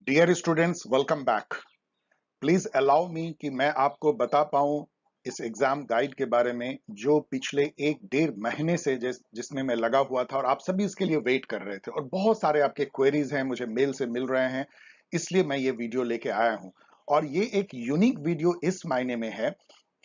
Dear students, welcome back. Please allow me कि मैं आपको बता पाऊं इस एग्जाम गाइड के बारे में जो पिछले 1-1.5 महीने से जिसमें मैं लगा हुआ था और आप सभी इसके लिए वेट कर रहे थे और बहुत सारे आपके क्वेरीज हैं, मुझे मेल से मिल रहे हैं, इसलिए मैं ये वीडियो लेके आया हूं। और ये एक यूनिक वीडियो इस मायने में है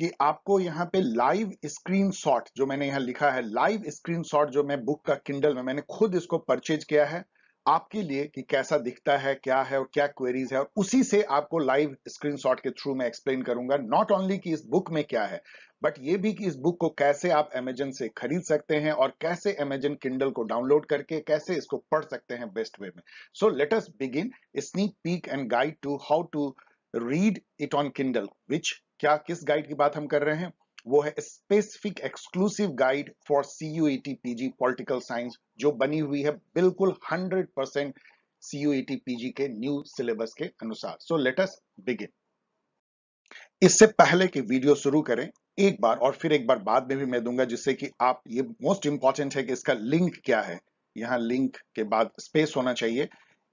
कि आपको यहाँ पे लाइव स्क्रीनशॉट, जो मैंने यहाँ लिखा है लाइव स्क्रीनशॉट, जो मैं बुक का किंडल में मैंने खुद इसको परचेज किया है आपके लिए कि कैसा दिखता है, क्या है और क्या क्वेरीज है, और उसी से आपको लाइव स्क्रीनशॉट के थ्रू मैं एक्सप्लेन करूंगा। नॉट ओनली कि इस बुक में क्या है, बट ये भी कि इस बुक को कैसे आप अमेजन से खरीद सकते हैं और कैसे अमेजन किंडल को डाउनलोड करके कैसे इसको पढ़ सकते हैं बेस्ट वे में। So let us begin sneak peek and guide to how to read it on Kindle. Which क्या किस गाइड की बात हम कर रहे हैं? वो है specific exclusive guide for CUET PG political science, जो बनी हुई है बिल्कुल 100% CUET PG के न्यू सिलेबस के अनुसार। सो लेट अस बिगिन। इससे पहले कि वीडियो शुरू करें, एक बार और फिर एक बार बाद में भी मैं दूंगा, जिससे कि आप, ये मोस्ट इंपॉर्टेंट है कि इसका लिंक क्या है। यहां लिंक के बाद स्पेस होना चाहिए।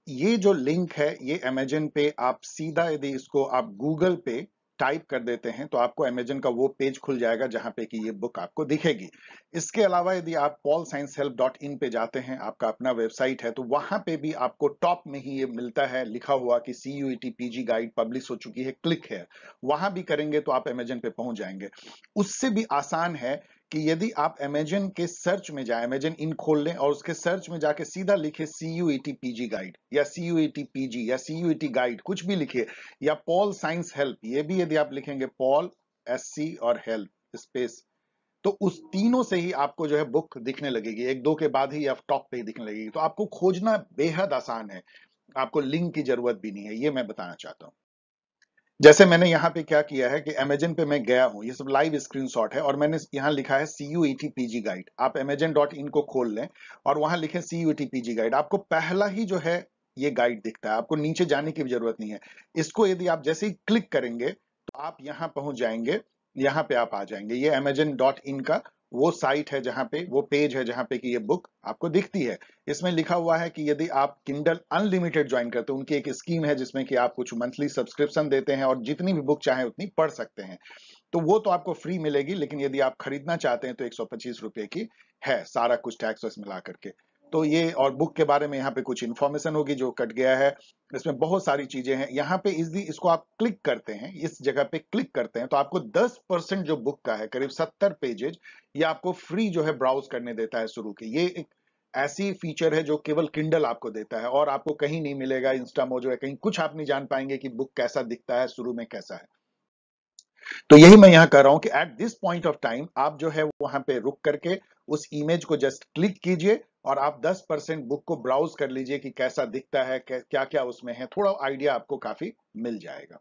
ये जो लिंक है ये अमेजन पे आप सीधा, यदि इसको आप गूगल पे टाइप कर देते हैं तो आपको अमेजन का वो पेज खुल जाएगा जहां पे कि ये बुक आपको दिखेगी। इसके अलावा यदि आप paulsciencehelp.in पे जाते हैं, आपका अपना वेबसाइट है, तो वहां पे भी आपको टॉप में ही ये मिलता है लिखा हुआ कि CUET PG गाइड पब्लिश हो चुकी है, क्लिक है। वहां भी करेंगे तो आप अमेजन पे पहुंच जाएंगे। उससे भी आसान है कि यदि आप अमेजन के सर्च में जाए, अमेजन इन खोल लें और उसके सर्च में जाके सीधा लिखे CUET PG गाइड या CUET PG या CUET गाइड, कुछ भी लिखिए, या पॉल साइंस हेल्प, ये भी यदि आप लिखेंगे पॉल SC और हेल्प स्पेस, तो उस तीनों से ही आपको जो है बुक दिखने लगेगी, एक दो के बाद ही या टॉप पे ही दिखने लगेगी। तो आपको खोजना बेहद आसान है, आपको लिंक की जरूरत भी नहीं है, ये मैं बताना चाहता हूं। जैसे मैंने यहाँ पे क्या किया है कि अमेजन पे मैं गया हूँ, ये सब लाइव स्क्रीनशॉट है, और मैंने यहाँ लिखा है CUET PG गाइड। आप amazon.in को खोल लें और वहां लिखें CUET PG गाइड, आपको पहला ही जो है ये गाइड दिखता है, आपको नीचे जाने की भी जरूरत नहीं है। इसको यदि आप जैसे ही क्लिक करेंगे तो आप यहाँ पहुंच जाएंगे, यहाँ पे आप आ जाएंगे। ये amazon.in का वो साइट है जहां पे, वो पेज है जहां पे कि ये बुक आपको दिखती है। इसमें लिखा हुआ है कि यदि आप किंडल अनलिमिटेड ज्वाइन करते हैं, उनकी एक स्कीम है जिसमें कि आप कुछ मंथली सब्सक्रिप्शन देते हैं और जितनी भी बुक चाहें उतनी पढ़ सकते हैं, तो वो तो आपको फ्री मिलेगी, लेकिन यदि आप खरीदना चाहते हैं तो 125 रुपए की है, सारा कुछ टैक्स वैक्स मिला करके। तो ये, और बुक के बारे में यहाँ पे कुछ इंफॉर्मेशन होगी जो कट गया है, इसमें बहुत सारी चीजें हैं। यहाँ पे इसको आप क्लिक करते हैं, इस जगह पे क्लिक करते हैं तो आपको 10% जो बुक का है, करीब 70 पेजेज, ये आपको फ्री जो है ब्राउज करने देता है शुरू के। ये एक ऐसी फीचर है जो केवल किंडल आपको देता है और आपको कहीं नहीं मिलेगा, इंस्टामोजो है कहीं, कुछ आप नहीं जान पाएंगे कि बुक कैसा दिखता है शुरू में, कैसा है। तो यही मैं यहां कह रहा हूं कि at this point of time आप जो है वहां पे रुक करके उस इमेज को जस्ट क्लिक कीजिए और आप 10% बुक को ब्राउज कर लीजिए कि कैसा दिखता है, क्या क्या उसमें है, थोड़ा आइडिया आपको काफी मिल जाएगा।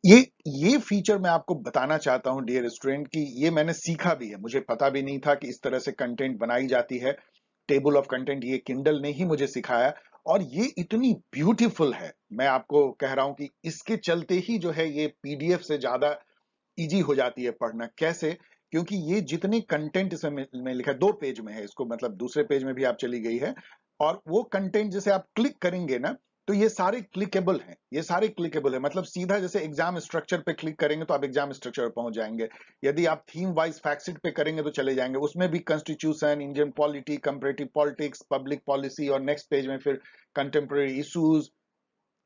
ये फीचर मैं आपको बताना चाहता हूं डियर स्टूडेंट कि ये मैंने सीखा भी है, मुझे पता भी नहीं था कि इस तरह से कंटेंट बनाई जाती है। टेबल ऑफ कंटेंट ये किंडल ने ही मुझे सिखाया, और ये इतनी ब्यूटीफुल है, मैं आपको कह रहा हूं कि इसके चलते ही जो है ये PDF से ज्यादा इजी हो जाती है पढ़ना। कैसे? क्योंकि ये जितने कंटेंट इसमें में लिखा है, 2 पेज में है इसको, मतलब दूसरे पेज में भी आप चली गई है, और वो कंटेंट जैसे आप क्लिक करेंगे ना तो ये सारे क्लिकेबल हैं, ये सारे क्लिकेबल है, मतलब सीधा जैसे एग्जाम स्ट्रक्चर पे क्लिक करेंगे तो आप एग्जाम स्ट्रक्चर पे पहुंच जाएंगे। यदि आप थीम वाइज फैक्ट पे करेंगे तो चले जाएंगे, उसमें भी constitution, Indian polity, comparative politics, public policy, और नेक्स्ट पेज में फिर कंटेम्प्रेरी इश्यूज,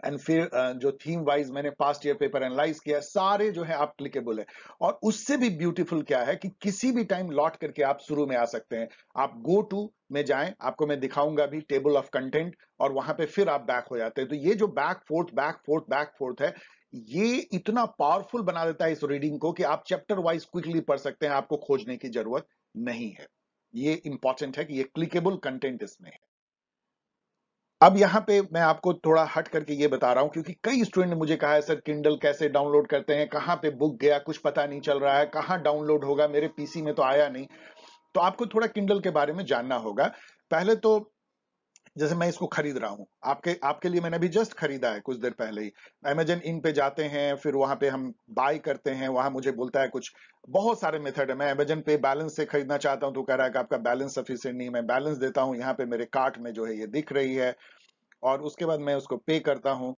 एंड फिर जो थीम वाइज मैंने पास्ट ईयर पेपर एनालाइज किया, सारे जो है आप क्लिकेबल है। और उससे भी ब्यूटीफुल क्या है कि किसी भी टाइम लौट करके आप शुरू में आ सकते हैं। आप गो टू में जाएं, आपको मैं दिखाऊंगा भी टेबल ऑफ कंटेंट, और वहां पे फिर आप बैक हो जाते हैं। तो ये जो बैक फोर्थ है, ये इतना पावरफुल बना देता है इस रीडिंग को कि आप चैप्टर वाइज क्विकली पढ़ सकते हैं, आपको खोजने की जरूरत नहीं है। ये इंपॉर्टेंट है कि ये क्लिकेबल कंटेंट इसमें है। अब यहाँ पे मैं आपको थोड़ा हट करके ये बता रहा हूं क्योंकि कई स्टूडेंट ने मुझे कहा है सर किंडल कैसे डाउनलोड करते हैं, कहाँ पे बुक गया, कुछ पता नहीं चल रहा है, कहाँ डाउनलोड होगा, मेरे PC में तो आया नहीं। तो आपको थोड़ा किंडल के बारे में जानना होगा। पहले तो जैसे मैं इसको खरीद रहा हूं, आपके आपके लिए मैंने अभी जस्ट खरीदा है कुछ देर पहले ही। अमेजन इन पे जाते हैं, फिर वहां पे हम बाय करते हैं, वहां मुझे बोलता है कुछ, बहुत सारे मेथड है। मैं अमेजन पे बैलेंस से खरीदना चाहता हूं तो कह रहा है कि आपका बैलेंस सफिशिएंट नहीं, मैं बैलेंस देता हूं, यहाँ पे मेरे कार्ट में जो है ये दिख रही है। और उसके बाद मैं उसको पे करता हूँ।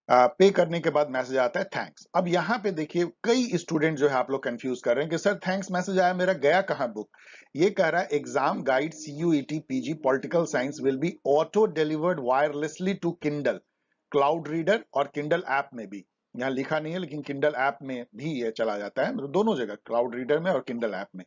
पे करने के बाद मैसेज आता है थैंक्स। अब यहाँ पे देखिए कई स्टूडेंट जो है आप लोग कंफ्यूज कर रहे हैं कि सर थैंक्स मैसेज आया, मेरा गया कहाँ बुक? ये कह रहा है exam guide CUET PG political science will be auto delivered wirelessly to Kindle, cloud reader और किंडल ऐप में भी। यहाँ लिखा नहीं है लेकिन किंडल ऐप में भी ये चला जाता है, मतलब दोनों जगह, क्लाउड रीडर में और किंडल ऐप में।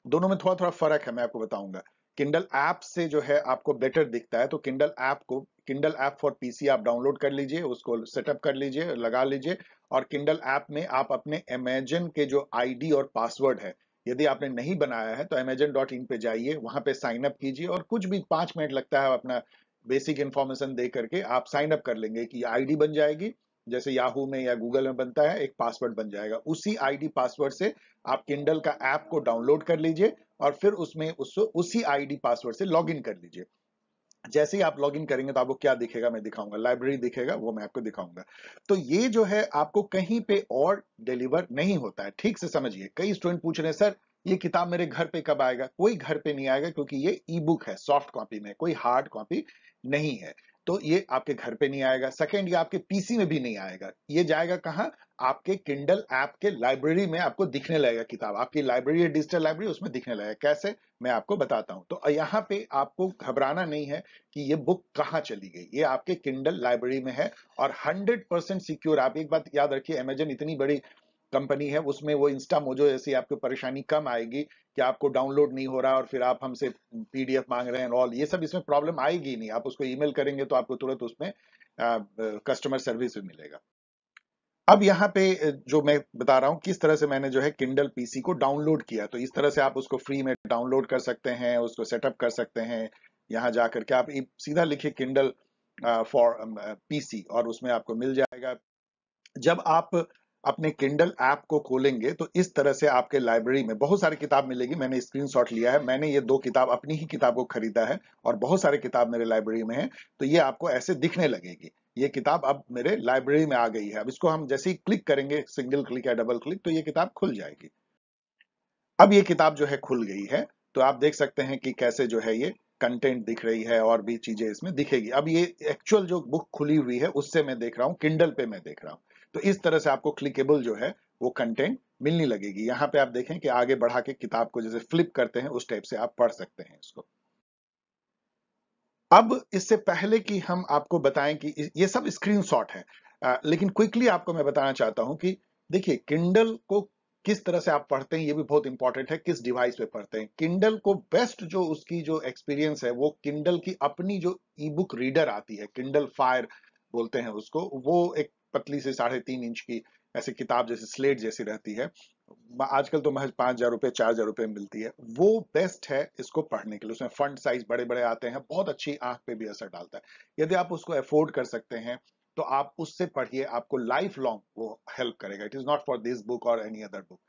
दोनों में थोड़ा थोड़ा फर्क है, मैं आपको बताऊंगा। किंडल ऐप से जो है आपको बेटर दिखता है, तो किंडल ऐप को, किंडल ऐप फॉर पीसी आप डाउनलोड कर लीजिए, उसको सेटअप कर लीजिए, लगा लीजिए। और किंडल ऐप में आप अपने अमेजन के जो आईडी और पासवर्ड है, यदि आपने नहीं बनाया है तो amazon.in पे जाइए, वहां पे साइन अप कीजिए और कुछ भी 5 मिनट लगता है, अपना बेसिक इंफॉर्मेशन दे करके आप साइन अप कर लेंगे कि आईडी बन जाएगी, जैसे याहू में या गूगल में बनता है, एक पासवर्ड बन जाएगा। उसी आईडी पासवर्ड से आप किंडल का ऐप को डाउनलोड कर लीजिए और फिर उसमें उसी आईडी पासवर्ड से लॉगिन कर लीजिए। जैसे ही आप लॉगिन करेंगे तो आपको क्या दिखेगा मैं दिखाऊंगा, लाइब्रेरी दिखेगा, वो मैं आपको दिखाऊंगा। तो ये जो है आपको कहीं पे और डिलीवर नहीं होता है, ठीक से समझिए। कई स्टूडेंट पूछ रहे हैं सर ये किताब मेरे घर पे कब आएगा? कोई घर पे नहीं आएगा, क्योंकि ये ई बुक है, सॉफ्ट कॉपी में, कोई हार्ड कॉपी नहीं है। तो ये आपके घर पे नहीं आएगा। सेकेंड, ये आपके पीसी में भी नहीं आएगा। ये जाएगा कहाँ? आपके किंडल ऐप के लाइब्रेरी में आपको दिखने लगेगा किताब, आपकी लाइब्रेरी, डिजिटल लाइब्रेरी, उसमें दिखने लगेगा। कैसे, मैं आपको बताता हूं। तो यहाँ पे आपको घबराना नहीं है कि ये बुक कहाँ चली गई, ये आपके किंडल लाइब्रेरी में है और 100% सिक्योर। आप एक बात याद रखिए, अमेजन इतनी बड़ी कंपनी है, उसमें वो इंस्टा मोजो जैसी आपको परेशानी कम आएगी कि आपको डाउनलोड नहीं हो रहा और फिर आप हमसे पीडीएफ मांग रहे हैं ऑल, ये सब इसमें प्रॉब्लम आएगी नहीं। आप उसको ईमेल करेंगे तो आपको तुरंत उसमें कस्टमर सर्विस भी मिलेगा। अब यहाँ पे जो मैं बता रहा हूँ किस तरह से मैंने जो है किंडल पीसी को डाउनलोड किया, तो इस तरह से आप उसको फ्री में डाउनलोड कर सकते हैं, उसको सेटअप कर सकते हैं। यहाँ जा करके आप सीधा लिखिए किंडल फॉर पीसी और उसमें आपको मिल जाएगा। जब आप अपने किंडल ऐप को खोलेंगे तो इस तरह से आपके लाइब्रेरी में बहुत सारी किताब मिलेगी। मैंने स्क्रीनशॉट लिया है, मैंने ये 2 किताब, अपनी ही किताब को खरीदा है और बहुत सारे किताब मेरे लाइब्रेरी में है। तो ये आपको ऐसे दिखने लगेगी, ये किताब अब मेरे लाइब्रेरी में आ गई है। अब इसको हम जैसे ही क्लिक करेंगे, सिंगल क्लिक या डबल क्लिक, तो ये किताब खुल जाएगी। अब ये किताब जो है खुल गई है, तो आप देख सकते हैं कि कैसे जो है ये कंटेंट दिख रही है और भी चीजें इसमें दिखेगी। अब ये एक्चुअल जो बुक खुली हुई है उससे मैं देख रहा हूँ, किंडल पे मैं देख रहा हूँ। तो इस तरह से आपको क्लिकेबल जो है वो कंटेंट मिलने लगेगी। यहाँ पे आप देखें कि आगे बढ़ा के किताब को जैसे फ्लिप करते हैं उस टाइप से आप पढ़ सकते हैं इसको। अब इससे पहले कि हम आपको बताएं कि ये सब स्क्रीनशॉट है, लेकिन क्विकली आपको मैं बताना चाहता हूं कि देखिए किंडल को किस तरह से आप पढ़ते हैं, ये भी बहुत इंपॉर्टेंट है, किस डिवाइस पे पढ़ते हैं। किंडल को बेस्ट जो उसकी जो एक्सपीरियंस है वो किंडल की अपनी जो ई बुक रीडर आती है, किंडल फायर बोलते हैं उसको, वो एक पतली से 3.5 इंच की ऐसी किताब जैसे स्लेट जैसी रहती है। आजकल तो महज 5,000 रुपए 4,000 रुपए में मिलती है, वो बेस्ट है इसको पढ़ने के लिए। उसमें फंट साइज बड़े बड़े आते हैं, बहुत अच्छी आंख पे भी असर डालता है। यदि आप उसको अफोर्ड कर सकते हैं तो आप उससे पढ़िए, आपको लाइफ लॉन्ग वो हेल्प करेगा। It is not for this book और एनी अदर बुक।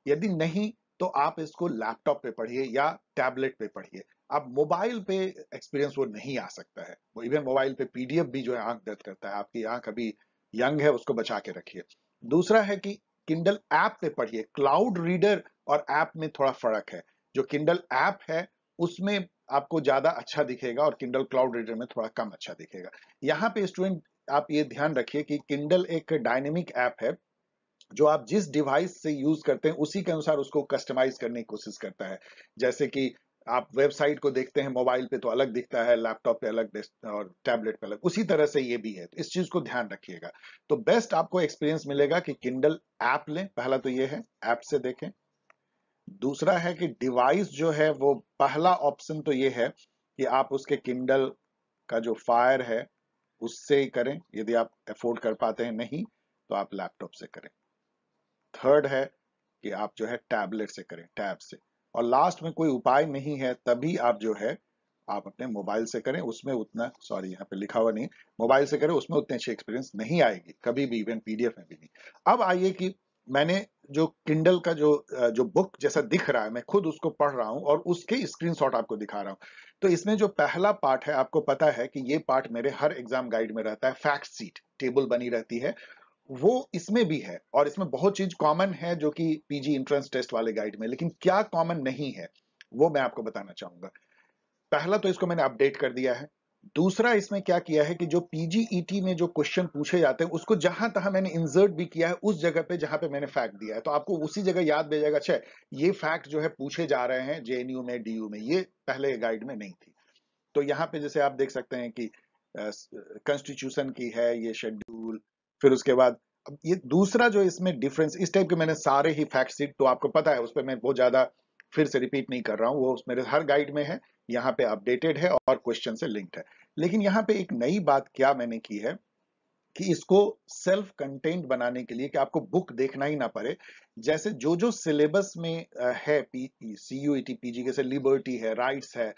यदि नहीं तो आप इसको लैपटॉप पे पढ़िए या टैबलेट पे पढ़िए। आप मोबाइल पे एक्सपीरियंस वो नहीं आ सकता है, वो इवन मोबाइल पे पीडीएफ भी जो है आंख दर्द करता है। आपकी आंख अभी यंग है, उसको बचा के रखिए। दूसरा है कि किंडल ऐप पे पढ़िए। क्लाउड रीडर और ऐप में थोड़ा फर्क है। जो किंडल ऐप है उसमें आपको ज्यादा अच्छा दिखेगा और किंडल क्लाउड रीडर में थोड़ा कम अच्छा दिखेगा। यहाँ पे स्टूडेंट आप ये ध्यान रखिए कि किंडल एक डायनेमिक ऐप है, जो आप जिस डिवाइस से यूज करते हैं उसी के अनुसार उसको कस्टमाइज करने की कोशिश करता है। जैसे कि आप वेबसाइट को देखते हैं मोबाइल पे तो अलग दिखता है, लैपटॉप पे अलग और टैबलेट पे अलग, उसी तरह से ये भी है। तो इस चीज को ध्यान रखिएगा। तो बेस्ट आपको एक्सपीरियंस मिलेगा कि किंडल ऐप लें, पहला तो ये है, ऐप से देखें। दूसरा है कि डिवाइस जो है वो, पहला ऑप्शन तो ये है कि आप उसके किंडल का जो फायर है उससे ही करें, यदि आप अफोर्ड कर पाते हैं। नहीं तो आप लैपटॉप से करें। थर्ड है कि आप जो है टैबलेट से करें, टैब से। और लास्ट में कोई उपाय नहीं है तभी आप जो है आप अपने मोबाइल से करें, उसमें उतना, सॉरी यहाँ पे लिखा हुआ नहीं, मोबाइल से करें, उसमें उतनी अच्छी एक्सपीरियंस नहीं आएगी कभी भी, इवन पीडीएफ में भी नहीं। अब आइए कि मैंने जो किंडल का जो बुक जैसा दिख रहा है, मैं खुद उसको पढ़ रहा हूं और उसके स्क्रीनशॉट आपको दिखा रहा हूं। तो इसमें जो पहला पार्ट है, आपको पता है कि ये पार्ट मेरे हर एग्जाम गाइड में रहता है, फैक्ट सीट टेबल बनी रहती है, वो इसमें भी है। और इसमें बहुत चीज कॉमन है जो कि पीजी एंट्रेंस टेस्ट वाले गाइड में, लेकिन क्या कॉमन नहीं है वो मैं आपको बताना चाहूंगा। पहला तो इसको मैंने अपडेट कर दिया है, दूसरा इसमें क्या किया है कि जो पीजीईटी में जो क्वेश्चन पूछे जाते हैं उसको जहां तहां मैंने इंसर्ट भी किया है उस जगह पे जहां पे मैंने फैक्ट दिया है, तो आपको उसी जगह याद भी जाएगा, अच्छा ये फैक्ट जो है पूछे जा रहे हैं जेएनयू में, डीयू में, ये पहले गाइड में नहीं थी। तो यहाँ पे जैसे आप देख सकते हैं कि कॉन्स्टिट्यूशन की है ये शेड्यूल, फिर उसके बाद अब ये दूसरा जो इसमें डिफरेंस, इस टाइप के मैंने सारे ही फैक्ट शीट, तो आपको पता है उस पर मैं बहुत ज्यादा फिर से रिपीट नहीं कर रहा हूँ, वो मेरे हर गाइड में है, यहाँ पे अपडेटेड है और क्वेश्चन से लिंक्ड है। लेकिन यहाँ पे एक नई बात क्या मैंने की है कि इसको सेल्फ कंटेंट बनाने के लिए कि आपको बुक देखना ही ना पड़े, जैसे जो जो सिलेबस में है सीयूईटी पीजी, जैसे लिबर्टी है, राइट्स है,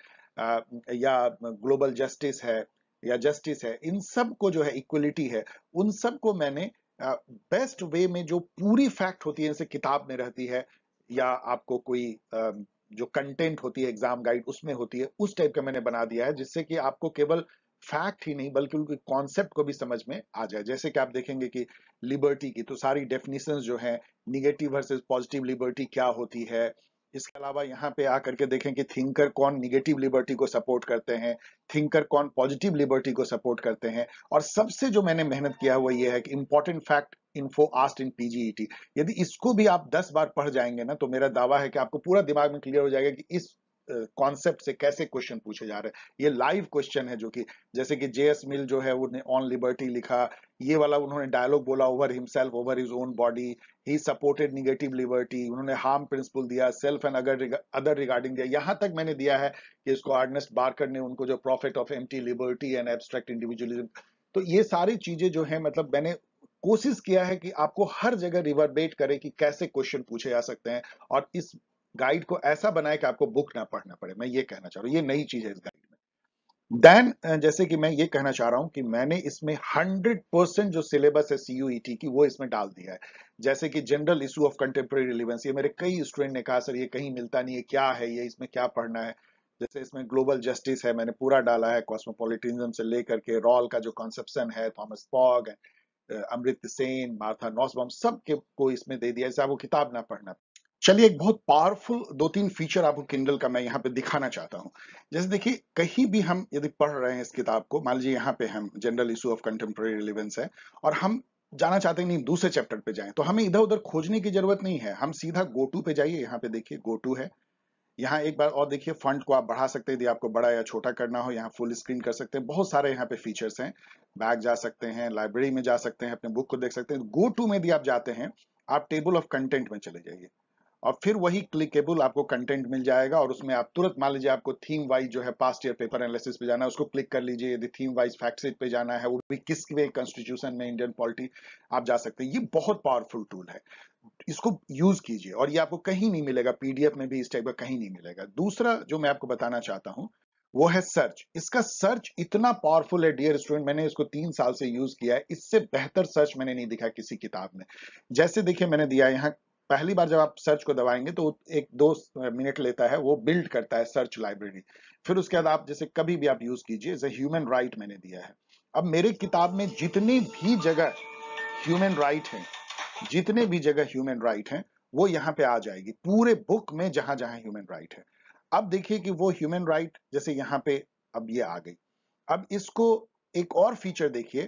या ग्लोबल जस्टिस है, या जस्टिस है, इन सब को जो है, इक्वलिटी है, उन सब को मैंने बेस्ट वे में जो पूरी फैक्ट होती है जैसे किताब में रहती है, या आपको कोई जो कंटेंट होती है एग्जाम गाइड उसमें होती है, उस टाइप का मैंने बना दिया है, जिससे कि आपको केवल फैक्ट ही नहीं बल्कि उनके कॉन्सेप्ट को भी समझ में आ जाए। जैसे कि आप देखेंगे कि लिबर्टी की तो सारी डेफिनेशंस जो है, निगेटिव वर्सेस पॉजिटिव लिबर्टी क्या होती है, इसके अलावा यहाँ पे आकर के देखें कि थिंकर कौन निगेटिव लिबर्टी को सपोर्ट करते हैं, थिंकर कौन पॉजिटिव लिबर्टी को सपोर्ट करते हैं, और सबसे जो मैंने मेहनत किया है वो ये है कि important fact info asked in PGET, यदि इसको भी आप 10 बार पढ़ जाएंगे ना, तो मेरा दावा है कि आपको पूरा दिमाग में क्लियर हो जाएगा कि इस कॉन्सेप्ट से कैसे क्वेश्चन पूछे जा रहे हैं। ये लाइव क्वेश्चन है, जो कि जैसे कि जेएस मिल जो है उन्होंने ऑन लिबर्टी लिखा, ये वाला उन्होंने डायलॉग बोला over himself over his own body, he supported negative liberty, उन्होंने हार्म प्रिंसिपल दिया, सेल्फ एंड अदर रिगार्डिंग दिया, यहां तक मैंने दिया है कि इसको अर्नेस्ट बार्कर ने उनको जो profit of empty liberty and abstract individualism, तो ये सारी चीजें जो है मतलब मैंने कोशिश किया है कि आपको हर जगह रिवर्बेट करे कि कैसे क्वेश्चन पूछे जा सकते हैं, और इस गाइड को ऐसा बनाए कि आपको बुक ना पढ़ना पड़े। मैं ये कहना चाह रहा हूँ, ये नई चीज है इस गाइड में। देन जैसे कि मैं ये कहना चाह रहा हूं कि मैंने इसमें 100% जो सिलेबस है सीयूईटी की वो इसमें डाल दिया है। जैसे कि general issue of contemporary relevance, ये मेरे कई स्टूडेंट ने कहा सर ये कहीं मिलता नहीं है, क्या है ये, इसमें क्या पढ़ना है। जैसे इसमें ग्लोबल जस्टिस है, मैंने पूरा डाला है, कॉस्मोपॉलिटिज्म से लेकर के रॉल का जो कॉन्सेप्शन है, थॉमस फॉग, अमृत सेन, मार्था नॉसबॉम, सब के को इसमें दे दिया, जैसे आपको किताब ना पढ़ना। चलिए एक बहुत पावरफुल 2-3 फीचर आपको किंडल का मैं यहाँ पे दिखाना चाहता हूँ। जैसे देखिए कहीं भी हम यदि पढ़ रहे हैं इस किताब को, मान लीजिए यहाँ पे हम general issue of contemporary relevance है, और हम जाना चाहते हैं नहीं दूसरे चैप्टर पे जाएं, तो हमें इधर उधर खोजने की जरूरत नहीं है, हम सीधा गो टू पे जाइए। यहाँ पे देखिए गो टू है, यहाँ एक बार और देखिए फंट को आप बढ़ा सकते हैं, यदि आपको बड़ा या छोटा करना हो, यहाँ फुल स्क्रीन कर सकते हैं, बहुत सारे यहाँ पे फीचर्स हैं। बैक जा सकते हैं, लाइब्रेरी में जा सकते हैं, अपने बुक को देख सकते हैं। गो टू में यदि आप जाते हैं, आप टेबल ऑफ कंटेंट में चले जाइए, और फिर वही क्लिकेबल आपको कंटेंट मिल जाएगा, और उसमें आप तुरंत मान लीजिए आपको थीम वाइज जो है पास्ट ईयर पेपर एनालिसिस पे जाना है, उसको क्लिक कर लीजिए। यदि थीम वाइज फैक्ट शीट पे जाना है, वो भी किसके कॉन्स्टिट्यूशन में इंडियन पॉलिटी, आप जा सकते हैं। ये बहुत पावरफुल टूल है, इसको यूज कीजिए, और ये आपको कहीं नहीं मिलेगा, पीडीएफ में भी इस टाइप का कहीं नहीं मिलेगा। दूसरा जो मैं आपको बताना चाहता हूं वो है सर्च। इसका सर्च इतना पावरफुल है डियर स्टूडेंट, मैंने इसको 3 साल से यूज किया है, इससे बेहतर सर्च मैंने नहीं देखा किसी किताब में। जैसे देखिए मैंने दिया यहाँ, पहली बार जब आप सर्च को दबाएंगे तो 1-2 मिनट लेता है, वो बिल्ड करता है सर्च लाइब्रेरी। फिर उसके बाद आप जैसे कभी भी आप यूज कीजिए, जैसे ह्यूमन राइट मैंने दिया है। अब मेरे किताब में जितनी भी जगह ह्यूमन राइट है, जितने भी जगह ह्यूमन राइट हैं, वो यहाँ पे आ जाएगी पूरे बुक में, जहां जहां ह्यूमन राइट है। अब देखिए कि वो ह्यूमन राइट जैसे यहाँ पे अब ये आ गई। अब इसको एक और फीचर देखिए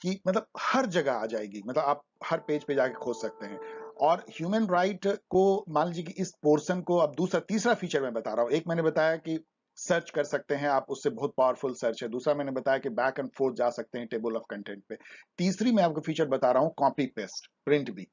कि मतलब हर जगह आ जाएगी, मतलब आप हर पेज पे जाके खोज सकते हैं। और ह्यूमन राइट को मान लीजिए कि इस पोर्शन को, अब दूसरा तीसरा फीचर मैं बता रहा हूं। एक मैंने बताया कि सर्च कर सकते हैं आप, उससे बहुत पावरफुल सर्च है। दूसरा मैंने बताया कि बैक एंड फोर्थ जा सकते हैं टेबल ऑफ कंटेंट पे। तीसरी मैं आपको फीचर बता रहा हूं कॉपी पेस्ट, प्रिंट भी।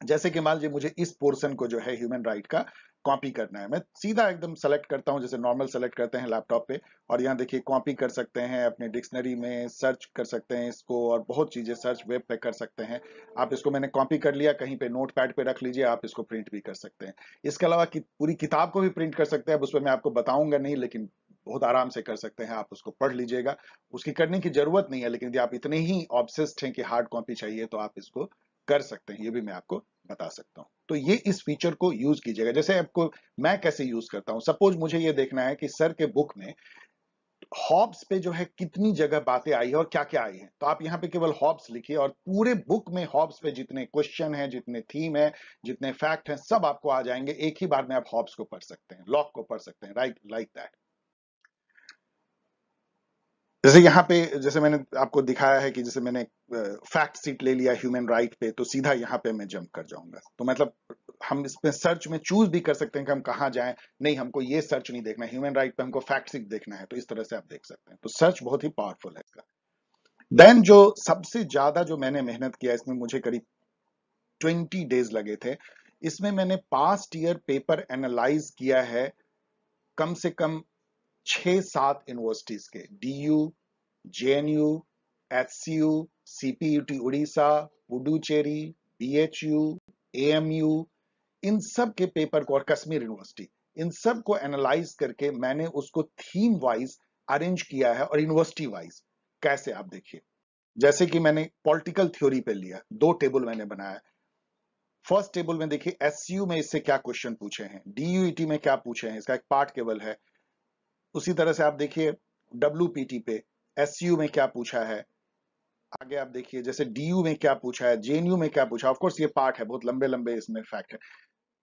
जैसे कि मान लीजिए मुझे इस पोर्शन को जो है ह्यूमन राइट का कॉपी करना है, मैं सीधा एकदम सेलेक्ट करता हूं जैसे नॉर्मल सेलेक्ट करते हैं लैपटॉप पे, और यहाँ देखिए कॉपी कर सकते हैं, अपने डिक्शनरी में सर्च कर सकते हैं इसको, और बहुत चीजें सर्च वेब पे कर सकते हैं आप। इसको मैंने कॉपी कर लिया, कहीं पे नोट पैड पे रख लीजिए, आप इसको प्रिंट भी कर सकते हैं। इसके अलावा पूरी किताब को भी प्रिंट कर सकते हैं, अब उसमें मैं आपको बताऊंगा नहीं, लेकिन बहुत आराम से कर सकते हैं, आप उसको पढ़ लीजिएगा। उसकी करने की जरूरत नहीं है, लेकिन यदि आप इतने ही ऑब्सेस्ड हैं कि हार्ड कॉपी चाहिए, तो आप इसको कर सकते हैं, ये भी मैं आपको बता सकता हूं। तो ये इस फीचर को यूज कीजिएगा। जैसे आपको मैं कैसे यूज करता हूं, सपोज मुझे ये देखना है कि सर के बुक में हॉब्स पे जो है कितनी जगह बातें आई है और क्या क्या आई है, तो आप यहाँ पे केवल हॉब्स लिखिए, और पूरे बुक में हॉब्स पे जितने क्वेश्चन है, जितने थीम है, जितने फैक्ट हैं, सब आपको आ जाएंगे। एक ही बार में आप हॉब्स को पढ़ सकते हैं, लॉक को पढ़ सकते हैं, राइट, लाइक दैट। जैसे यहाँ पे जैसे मैंने आपको दिखाया है कि जैसे मैंने फैक्ट सीट ले लिया ह्यूमन राइट पे, तो सीधा यहाँ पे मैं जंप कर जाऊंगा। तो मतलब हम इसमें सर्च में चूज भी कर सकते हैं कि हम कहाँ जाएं। नहीं, हमको ये सर्च नहीं देखना है, ह्यूमन राइट पे हमको फैक्ट सीट देखना है, तो इस तरह से आप देख सकते हैं। तो सर्च बहुत ही पावरफुल है इसका। देन जो सबसे ज्यादा जो मैंने मेहनत किया इसमें, मुझे करीब 20 डेज लगे थे। इसमें मैंने पास्ट ईयर पेपर एनालाइज किया है कम से कम 6-7 यूनिवर्सिटीज के, DU, JNU, HCU, CPUT Orissa, Puducherry, BHU, AMU, इन सब के पेपर को, और कश्मीर यूनिवर्सिटी, इन सब को एनालाइज करके मैंने उसको थीम वाइज अरेंज किया है। और यूनिवर्सिटी वाइज कैसे, आप देखिए, जैसे कि मैंने पॉलिटिकल थ्योरी पे लिया, 2 टेबल मैंने बनाया। फर्स्ट टेबल में देखिए एसयू में इससे क्या क्वेश्चन पूछे हैं, डीयूईटी में क्या पूछे हैं, इसका एक पार्ट केवल है। उसी तरह से आप देखिए डब्ल्यूपीटी पे एसयू में क्या पूछा है। आगे आप देखिए जैसे डीयू में क्या पूछा है, जेएनयू में क्या पूछा। ऑफ कोर्स ये पार्ट है, बहुत लंबे लंबे इसमें फैक्ट है।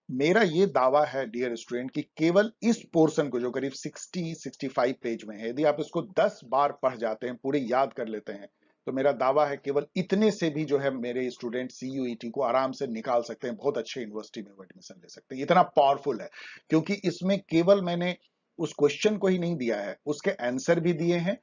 मेरा ये दावा है डियर स्टूडेंट कि केवल इस पोर्शन को, जो करीब 60-65 पेज में है, यदि आप इसको 10 बार पढ़ जाते हैं, पूरे याद कर लेते हैं, तो मेरा दावा है केवल इतने से भी जो है मेरे स्टूडेंट सीयूईटी को आराम से निकाल सकते हैं, बहुत अच्छे यूनिवर्सिटी में एडमिशन ले सकते हैं। इतना पावरफुल है, क्योंकि इसमें केवल मैंने उस क्वेश्चन को ही नहीं दिया है, उसके आंसर भी दिए हैं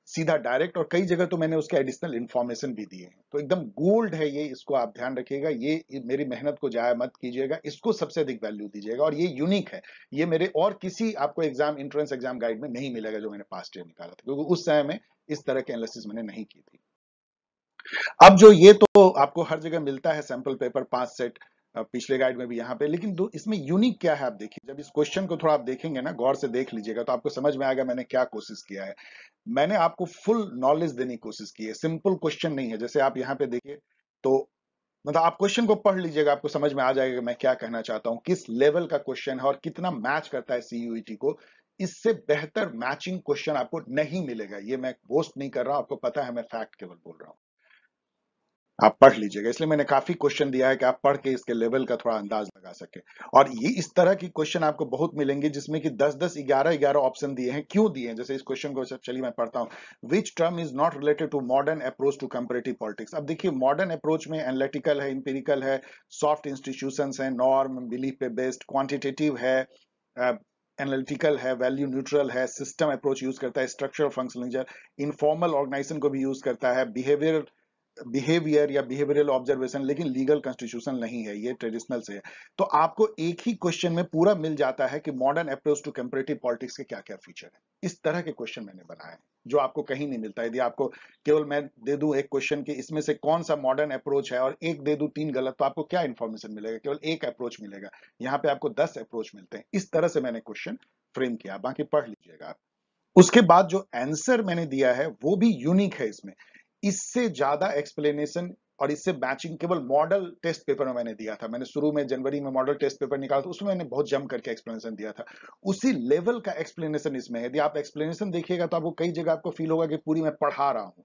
सीधा डायरेक्ट, और कई जगह तो मैंने उसके एडिशनल इंफॉर्मेशन भी दिए हैं। तो एकदम गोल्ड है ये, इसको आप ध्यान रखिएगा। ये मेरी मेहनत को जाया मत कीजिएगा, इसको सबसे अधिक वैल्यू दीजिएगा। और ये यूनिक है, ये मेरे और किसी आपको एग्जाम, एंट्रेंस एग्जाम गाइड में नहीं मिलेगा जो मैंने पास्ट ईयर निकाला था, क्योंकि उस समय में इस तरह के एनालिसिस मैंने नहीं की थी। अब जो ये तो आपको हर जगह मिलता है सैंपल पेपर 5 सेट, पिछले गाइड में भी यहाँ पे, लेकिन इसमें यूनिक क्या है आप देखिए। जब इस क्वेश्चन को थोड़ा आप देखेंगे ना, गौर से देख लीजिएगा, तो आपको समझ में आएगा मैंने क्या कोशिश किया है। मैंने आपको फुल नॉलेज देने की कोशिश की है, सिंपल क्वेश्चन नहीं है। जैसे आप यहाँ पे देखिए, तो मतलब आप क्वेश्चन को पढ़ लीजिएगा, आपको समझ में आ जाएगा मैं क्या कहना चाहता हूँ, किस लेवल का क्वेश्चन है और कितना मैच करता है सीयूईटी को। इससे बेहतर मैचिंग क्वेश्चन आपको नहीं मिलेगा। ये मैं बोस्ट नहीं कर रहा हूं, आपको पता है, मैं फैक्ट केवल बोल रहा हूं। आप पढ़ लीजिएगा, इसलिए मैंने काफी क्वेश्चन दिया है कि आप पढ़ के इसके लेवल का थोड़ा अंदाज लगा सके। और ये इस तरह की क्वेश्चन आपको बहुत मिलेंगे जिसमें कि 10-10, 11-11 ऑप्शन दिए हैं। क्यों दिए हैं, जैसे इस क्वेश्चन को चलिए मैं पढ़ता हूं। Which term is not related to modern approach to comparative politics. अब देखिए, मॉडर्न अप्रोच में एनालिटिकल है, इंपेरिकल है, सॉफ्ट इंस्टीट्यूशंस है, नॉर्म बिलीफ पे बेस्ड, क्वांटिटेटिव है, एनालिटिकल है, वैल्यू न्यूट्रल है, सिस्टम अप्रोच यूज करता है, स्ट्रक्चर फंक्शनल, इनफॉर्मल ऑर्गेनाइजेशन को भी यूज करता है, बिहेवियर या बिहेवियरल ऑब्जर्वेशन, लेकिन लीगल कॉन्स्टिट्यूशन नहीं है, ये ट्रेडिशनल से है। तो आपको एक ही क्वेश्चन में पूरा मिल जाता है कि modern approach to comparative politics के क्या क्या फीचर है। इस तरह के क्वेश्चन मैंने बनाए हैं जो आपको कहीं नहीं मिलता। यदि आपको केवल मैं दे दूं एक क्वेश्चन के इसमें से कौन सा मॉडर्न अप्रोच है और एक दे दूं 3 गलत, तो आपको क्या इंफॉर्मेशन मिलेगा, केवल एक अप्रोच मिलेगा। यहाँ पे आपको 10 अप्रोच मिलते हैं। इस तरह से मैंने क्वेश्चन फ्रेम किया, बाकी पढ़ लीजिएगा आप। उसके बाद जो आंसर मैंने दिया है वो भी यूनिक है इसमें। इससे ज्यादा एक्सप्लेनेशन और इससे मैचिंग केवल मॉडल टेस्ट पेपर में मैंने दिया था। मैंने शुरू में जनवरी में मॉडल टेस्ट पेपर निकाला था, उसमें मैंने बहुत जम करके एक्सप्लेनेशन दिया था। उसी लेवल का एक्सप्लेनेशन इसमें है। यदि आप एक्सप्लेनेशन देखिएगा तो आपको कई जगह आपको फील होगा कि पूरी मैं पढ़ा रहा हूं,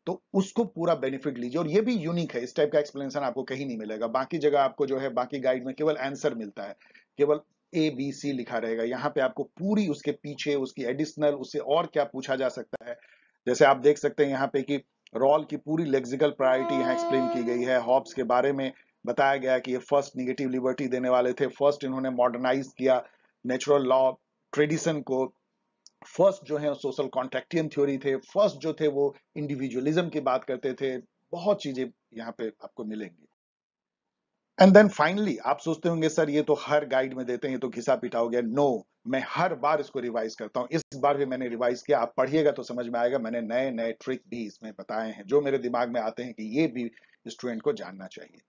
तो उसको पूरा बेनिफिट लीजिए। और ये भी यूनिक है, इस टाइप का एक्सप्लेनेशन आपको कहीं नहीं मिलेगा। बाकी जगह आपको जो है, बाकी गाइड में केवल आंसर मिलता है, केवल ABC लिखा रहेगा। यहाँ पे आपको पूरी उसके पीछे उसकी एडिशनल, उससे और क्या पूछा जा सकता है। जैसे आप देख सकते हैं यहाँ पे कि रॉल की पूरी लेक्सिकल प्रायोरिटी यहाँ एक्सप्लेन की गई है। हॉब्स के बारे में बताया गया कि ये फर्स्ट निगेटिव लिबर्टी देने वाले थे, फर्स्ट इन्होंने मॉडर्नाइज किया नेचुरल लॉ ट्रेडिशन को, फर्स्ट जो है सोशल कॉन्ट्रैक्टियन थ्योरी थे, फर्स्ट जो थे वो इंडिविजुअलिज्म की बात करते थे। बहुत चीजें यहाँ पे आपको मिलेंगी। एंड देन फाइनली आप सोचते होंगे सर ये तो हर गाइड में देते हैं, ये तो घिसा पिटा हो गया। नो, मैं हर बार इसको रिवाइज करता हूँ। इस बार भी मैंने रिवाइज किया, आप पढ़िएगा तो समझ में आएगा। मैंने नए नए ट्रिक भी इसमें बताए हैं जो मेरे दिमाग में आते हैं कि ये भी स्टूडेंट को जानना चाहिए।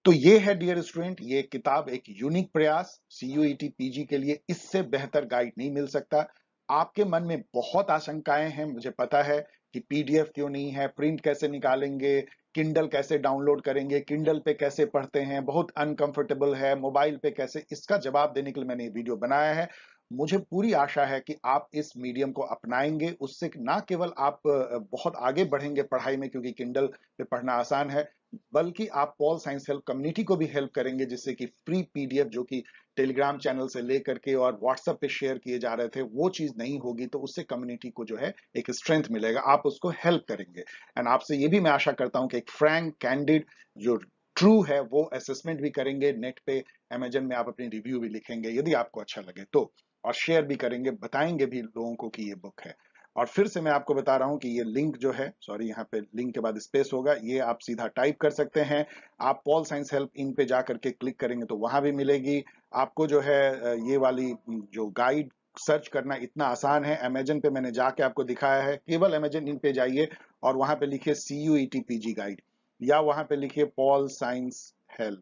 तो ये है डियर स्टूडेंट, ये किताब एक यूनिक प्रयास सीयूईटी पीजी के लिए। इससे बेहतर गाइड नहीं मिल सकता। आपके मन में बहुत आशंकाएं हैं, मुझे पता है, कि पीडीएफ क्यों नहीं है, प्रिंट कैसे निकालेंगे, किंडल कैसे डाउनलोड करेंगे, किंडल पे कैसे पढ़ते हैं, बहुत अनकंफर्टेबल है, मोबाइल पे कैसे। इसका जवाब देने के लिए मैंने ये वीडियो बनाया है। मुझे पूरी आशा है कि आप इस मीडियम को अपनाएंगे। उससे ना केवल आप बहुत आगे बढ़ेंगे पढ़ाई में, क्योंकि किंडल पे पढ़ना आसान है, बल्कि आप पॉल साइंस हेल्प कम्युनिटी को भी हेल्प करेंगे, जिससे कि फ्री पीडीएफ जो कि टेलीग्राम चैनल से लेकर के और व्हाट्सएप पे शेयर किए जा रहे थे, वो चीज नहीं होगी। तो उससे कम्युनिटी को जो है एक स्ट्रेंथ मिलेगा, आप उसको हेल्प करेंगे। एंड आपसे ये भी मैं आशा करता हूं कि एक फ्रैंक कैंडिड जो ट्रू है वो असेसमेंट भी करेंगे नेट पे, अमेजन में आप अपनी रिव्यू भी लिखेंगे यदि आपको अच्छा लगे तो, और शेयर भी करेंगे, बताएंगे भी लोगों को कि ये बुक है। और फिर से मैं आपको बता रहा हूं कि ये लिंक जो है, सॉरी यहाँ पे लिंक के बाद स्पेस होगा, ये आप सीधा टाइप कर सकते हैं। आप पॉल साइंस हेल्प इन पे जा करके क्लिक करेंगे तो वहां भी मिलेगी आपको जो है ये वाली जो गाइड सर्च करना इतना आसान है। अमेजन पे मैंने जाके आपको दिखाया है, केवल अमेजन इन पे जाइए और वहां पे लिखिए CUET PG गाइड, या वहां पे लिखिए पॉल साइंस हेल्प,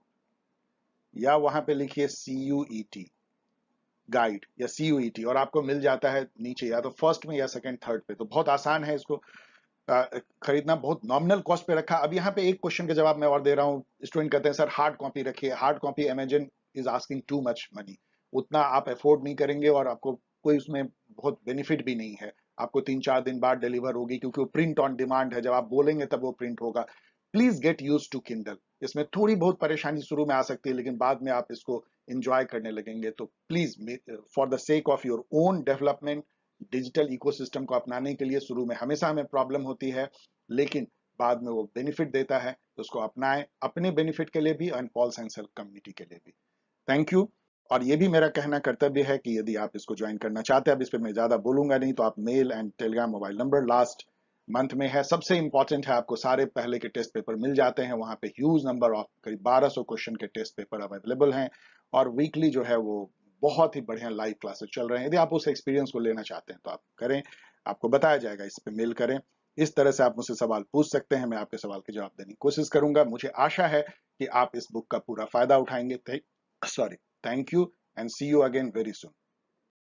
या वहां पे लिखिए CUET गाइड या CUET, और आपको मिल जाता है नीचे या तो फर्स्ट में या सेकंड थर्ड पे। तो बहुत आसान है इसको खरीदना, बहुत नॉमिनल कॉस्ट पे रखा। अब यहाँ पे एक क्वेश्चन का जवाब मैं और दे रहा हूँ। स्टूडेंट कहते हैं सर हार्ड कॉपी रखिए। Hard copy Amazon is asking too much money, उतना आप अफोर्ड नहीं करेंगे और आपको कोई उसमें बहुत बेनिफिट भी नहीं है। आपको 3-4 दिन बाद डिलीवर होगी, क्योंकि वो प्रिंट ऑन डिमांड है, जब आप बोलेंगे तब वो प्रिंट होगा। Please get use to Kindle. इसमें थोड़ी बहुत परेशानी शुरू में आ सकती है, लेकिन बाद में आप इसको इंजॉय करने लगेंगे। तो please for the sake of your own development, digital ecosystem को अपनाने के लिए शुरू में हमेशा हमें प्रॉब्लम होती है, लेकिन बाद में वो बेनिफिट देता है, तो उसको अपनाएं अपने बेनिफिट के लिए भी और पॉल साइंस हेल्प कम्युनिटी के लिए भी। Thank you. और ये भी मेरा कहना कर्तव्य है कि यदि आप इसको ज्वाइन करना चाहते हैं, अब इस पर मैं ज्यादा बोलूंगा नहीं, तो आप male and Telegram mobile number last month में है। सबसे इंपॉर्टेंट है, आपको सारे पहले के टेस्ट पेपर मिल जाते हैं वहां पे। ह्यूज नंबर ऑफ करीब 1200 क्वेश्चन के टेस्ट पेपर अवेलेबल हैं, और वीकली जो है वो बहुत ही बढ़िया लाइव क्लासेस चल रहे हैं। यदि आप उस एक्सपीरियंस को लेना चाहते हैं तो आप करें, आपको बताया जाएगा, इस पे मेल करें। इस तरह से आप मुझसे सवाल पूछ सकते हैं, मैं आपके सवाल के जवाब देने की कोशिश करूंगा। मुझे आशा है कि आप इस बुक का पूरा फायदा उठाएंगे। Sorry, thank you and see you again very soon.